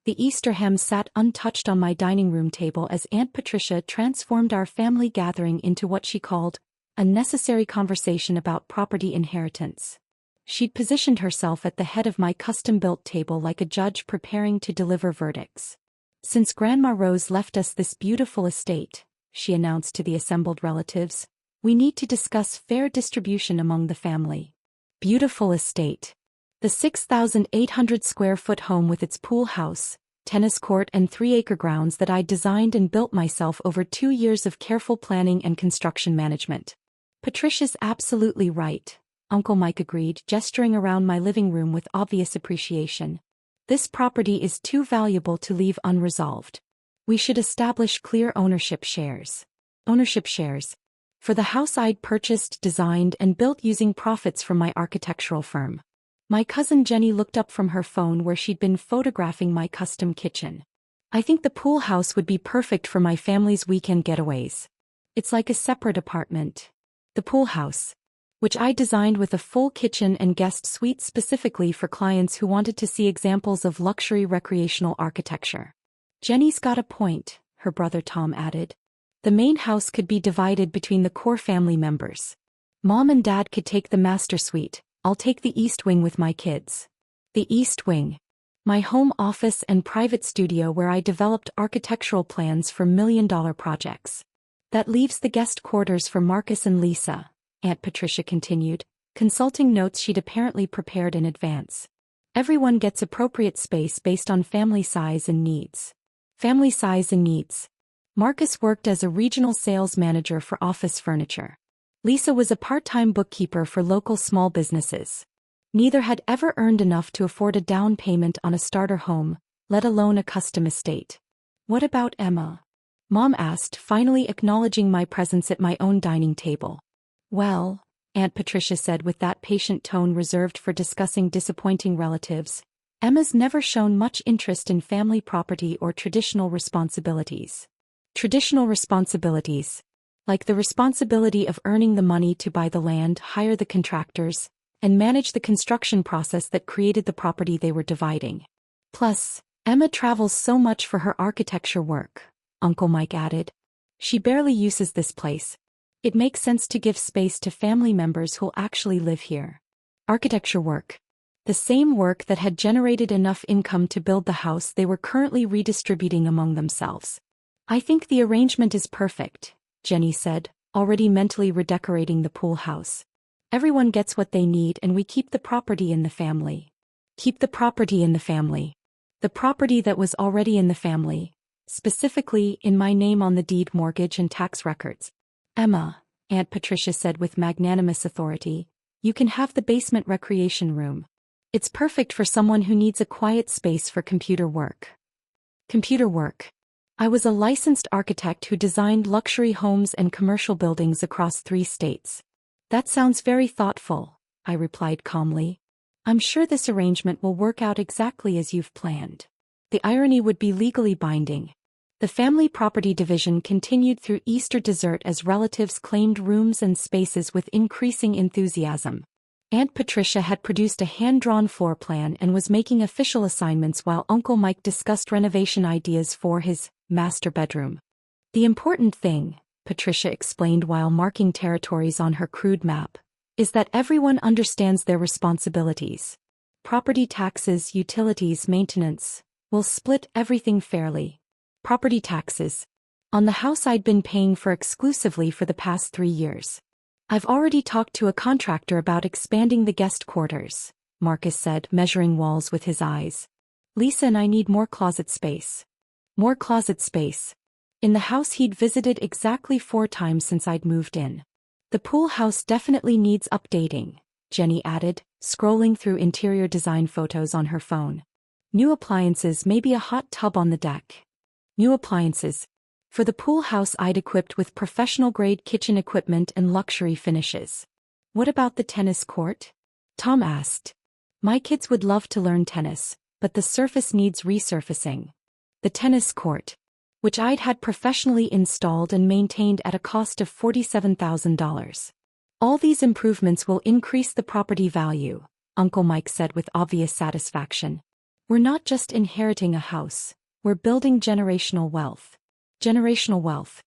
The Easter ham sat untouched on my dining room table as Aunt Patricia transformed our family gathering into what she called a necessary conversation about property inheritance. She'd positioned herself at the head of my custom-built table like a judge preparing to deliver verdicts. "Since Grandma Rose left us this beautiful estate," she announced to the assembled relatives, "we need to discuss fair distribution among the family." Beautiful estate. The 6,800 square foot home with its pool house, tennis court and 3-acre grounds that I designed and built myself over 2 years of careful planning and construction management. "Patricia's absolutely right," Uncle Mike agreed, gesturing around my living room with obvious appreciation. "This property is too valuable to leave unresolved. We should establish clear ownership shares. Ownership shares. For the house I'd purchased, designed, and built using profits from my architectural firm." My cousin Jenny looked up from her phone where she'd been photographing my custom kitchen. "I think the pool house would be perfect for my family's weekend getaways. It's like a separate apartment." The pool house, which I designed with a full kitchen and guest suite specifically for clients who wanted to see examples of luxury recreational architecture. "Jenny's got a point," her brother Tom added. "The main house could be divided between the core family members. Mom and Dad could take the master suite. I'll take the east wing with my kids." The east wing. My home office and private studio where I developed architectural plans for million-dollar projects. "That leaves the guest quarters for Marcus and Lisa," Aunt Patricia continued, consulting notes she'd apparently prepared in advance. "Everyone gets appropriate space based on family size and needs." Family size and needs. Marcus worked as a regional sales manager for office furniture. Lisa was a part-time bookkeeper for local small businesses. Neither had ever earned enough to afford a down payment on a starter home, let alone a custom estate. "What about Emma?" Mom asked, finally acknowledging my presence at my own dining table. "Well," Aunt Patricia said with that patient tone reserved for discussing disappointing relatives, "Emma's never shown much interest in family property or traditional responsibilities." Traditional responsibilities. Like the responsibility of earning the money to buy the land, hire the contractors, and manage the construction process that created the property they were dividing. "Plus, Emma travels so much for her architecture work," Uncle Mike added. "She barely uses this place. It makes sense to give space to family members who'll actually live here." Architecture work. The same work that had generated enough income to build the house they were currently redistributing among themselves. "I think the arrangement is perfect," Jenny said, already mentally redecorating the pool house. "Everyone gets what they need and we keep the property in the family." Keep the property in the family. The property that was already in the family, specifically in my name on the deed, mortgage and tax records. "Emma," Aunt Patricia said with magnanimous authority, "you can have the basement recreation room. It's perfect for someone who needs a quiet space for computer work." Computer work. I was a licensed architect who designed luxury homes and commercial buildings across 3 states. "That sounds very thoughtful," I replied calmly. "I'm sure this arrangement will work out exactly as you've planned." The irony would be legally binding. The family property division continued through Easter dessert as relatives claimed rooms and spaces with increasing enthusiasm. Aunt Patricia had produced a hand-drawn floor plan and was making official assignments while Uncle Mike discussed renovation ideas for his master bedroom. "The important thing," Patricia explained while marking territories on her crude map, "is that everyone understands their responsibilities. Property taxes, utilities, maintenance. We'll split everything fairly." Property taxes. On the house I'd been paying for exclusively for the past 3 years. "I've already talked to a contractor about expanding the guest quarters," Marcus said, measuring walls with his eyes. "Lisa and I need more closet space." More closet space. In the house he'd visited exactly 4 times since I'd moved in. "The pool house definitely needs updating," Jenny added, scrolling through interior design photos on her phone. "New appliances, maybe a hot tub on the deck." New appliances. For the pool house I'd equipped with professional-grade kitchen equipment and luxury finishes. "What about the tennis court?" Tom asked. "My kids would love to learn tennis, but the surface needs resurfacing." The tennis court, which I'd had professionally installed and maintained at a cost of $47,000. "All these improvements will increase the property value," Uncle Mike said with obvious satisfaction. We're not just inheriting a house, we're building generational wealth. Generational wealth.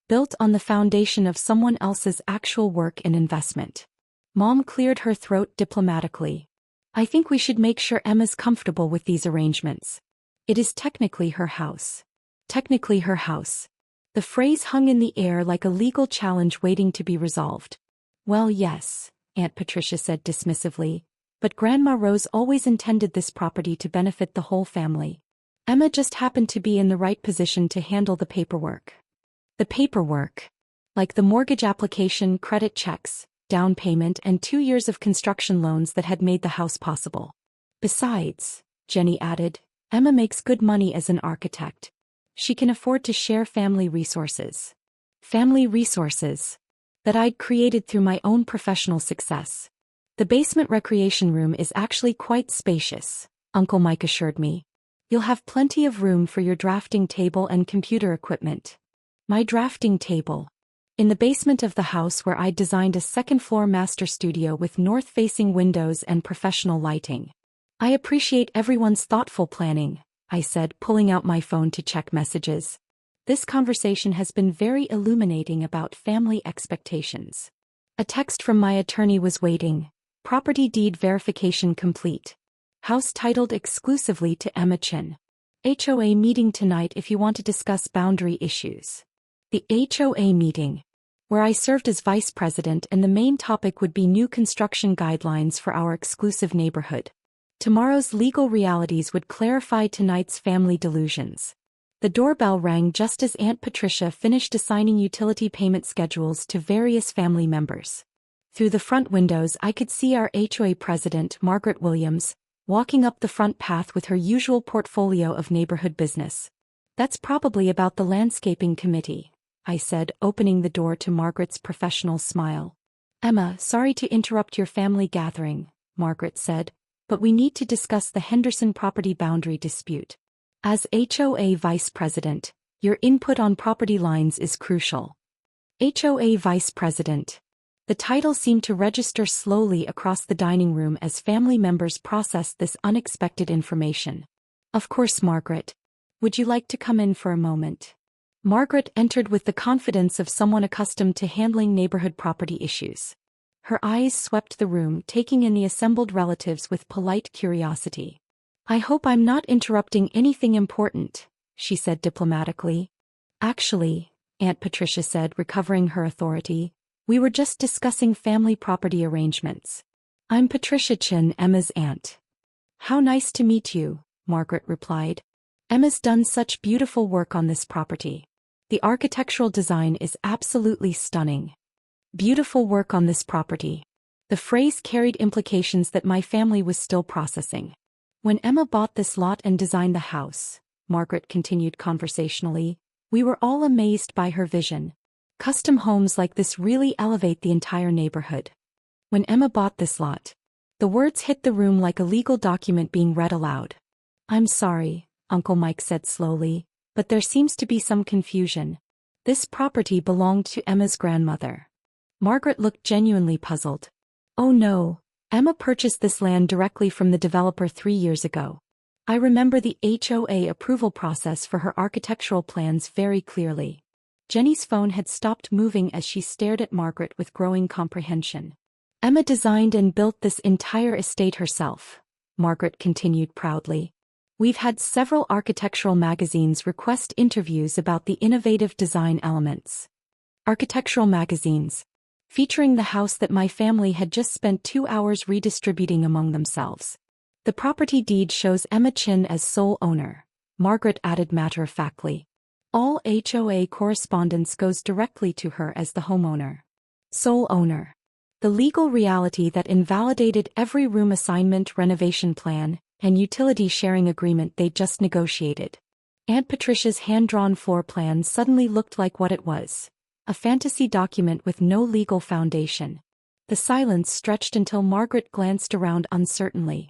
Built on the foundation of someone else's actual work and investment. Mom cleared her throat diplomatically. I think we should make sure Emma's comfortable with these arrangements. It is technically her house. Technically her house. The phrase hung in the air like a legal challenge waiting to be resolved. Well, yes, Aunt Patricia said dismissively, but Grandma Rose always intended this property to benefit the whole family. Emma just happened to be in the right position to handle the paperwork. The paperwork. Like the mortgage application, credit checks, down payment, and 2 years of construction loans that had made the house possible. Besides, Jenny added, Emma makes good money as an architect. She can afford to share family resources. Family resources. That I'd created through my own professional success. The basement recreation room is actually quite spacious, Uncle Mike assured me. You'll have plenty of room for your drafting table and computer equipment. My drafting table. In the basement of the house where I'd designed a second-floor master studio with north-facing windows and professional lighting. I appreciate everyone's thoughtful planning, I said, pulling out my phone to check messages. This conversation has been very illuminating about family expectations. A text from my attorney was waiting. Property deed verification complete. House titled exclusively to Emma Chin. HOA meeting tonight if you want to discuss boundary issues. The HOA meeting, where I served as vice president, and the main topic would be new construction guidelines for our exclusive neighborhood. Tomorrow's legal realities would clarify tonight's family delusions. The doorbell rang just as Aunt Patricia finished assigning utility payment schedules to various family members. Through the front windows I could see our HOA president, Margaret Williams, walking up the front path with her usual portfolio of neighborhood business. That's probably about the landscaping committee, I said, opening the door to Margaret's professional smile. Emma, sorry to interrupt your family gathering, Margaret said, but we need to discuss the Henderson property boundary dispute. As HOA vice president, your input on property lines is crucial. HOA vice president. The title seemed to register slowly across the dining room as family members processed this unexpected information. Of course, Margaret. Would you like to come in for a moment? Margaret entered with the confidence of someone accustomed to handling neighborhood property issues. Her eyes swept the room, taking in the assembled relatives with polite curiosity. I hope I'm not interrupting anything important, she said diplomatically. Actually, Aunt Patricia said, recovering her authority, we were just discussing family property arrangements. I'm Patricia Chin, Emma's aunt. How nice to meet you, Margaret replied. Emma's done such beautiful work on this property. The architectural design is absolutely stunning. Beautiful work on this property. The phrase carried implications that my family was still processing. When Emma bought this lot and designed the house, Margaret continued conversationally, we were all amazed by her vision. Custom homes like this really elevate the entire neighborhood. When Emma bought this lot, the words hit the room like a legal document being read aloud. I'm sorry, Uncle Mike said slowly, but there seems to be some confusion. This property belonged to Emma's grandmother. Margaret looked genuinely puzzled. Oh no, Emma purchased this land directly from the developer 3 years ago. I remember the HOA approval process for her architectural plans very clearly. Jenny's phone had stopped moving as she stared at Margaret with growing comprehension. Emma designed and built this entire estate herself, Margaret continued proudly. We've had several architectural magazines request interviews about the innovative design elements. Architectural magazines, featuring the house that my family had just spent 2 hours redistributing among themselves. The property deed shows Emma Chin as sole owner, Margaret added matter-of-factly. All HOA correspondence goes directly to her as the homeowner. Sole owner. The legal reality that invalidated every room assignment, renovation plan, and utility sharing agreement they just negotiated. Aunt Patricia's hand-drawn floor plan suddenly looked like what it was. A fantasy document with no legal foundation. The silence stretched until Margaret glanced around uncertainly.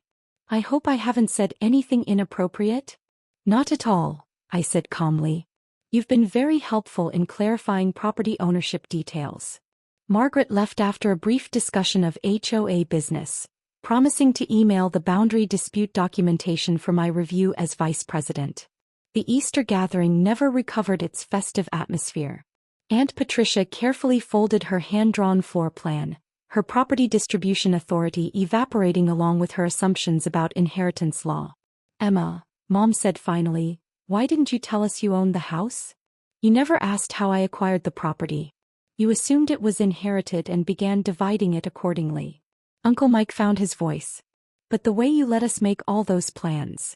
I hope I haven't said anything inappropriate? Not at all, I said calmly. You've been very helpful in clarifying property ownership details. Margaret left after a brief discussion of HOA business, promising to email the boundary dispute documentation for my review as vice president. The Easter gathering never recovered its festive atmosphere. Aunt Patricia carefully folded her hand-drawn floor plan, her property distribution authority evaporating along with her assumptions about inheritance law. "Emma," Mom said finally, "why didn't you tell us you owned the house? You never asked how I acquired the property. You assumed it was inherited and began dividing it accordingly." Uncle Mike found his voice. "But the way you let us make all those plans.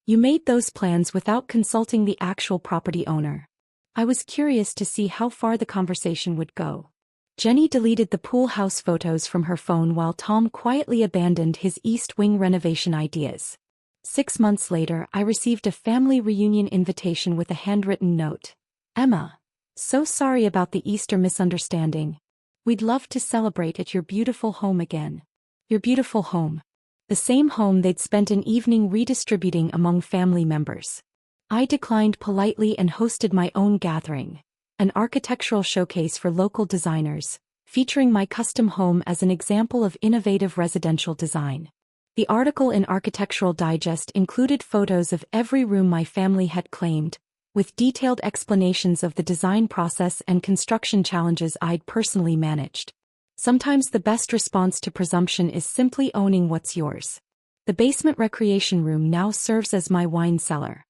You made those plans without consulting the actual property owner." I was curious to see how far the conversation would go. Jenny deleted the pool house photos from her phone while Tom quietly abandoned his East Wing renovation ideas. 6 months later, I received a family reunion invitation with a handwritten note. "Emma, so sorry about the Easter misunderstanding. We'd love to celebrate at your beautiful home again." Your beautiful home. The same home they'd spent an evening redistributing among family members. I declined politely and hosted my own gathering, an architectural showcase for local designers, featuring my custom home as an example of innovative residential design. The article in Architectural Digest included photos of every room my family had claimed, with detailed explanations of the design process and construction challenges I'd personally managed. Sometimes the best response to presumption is simply owning what's yours. The basement recreation room now serves as my wine cellar.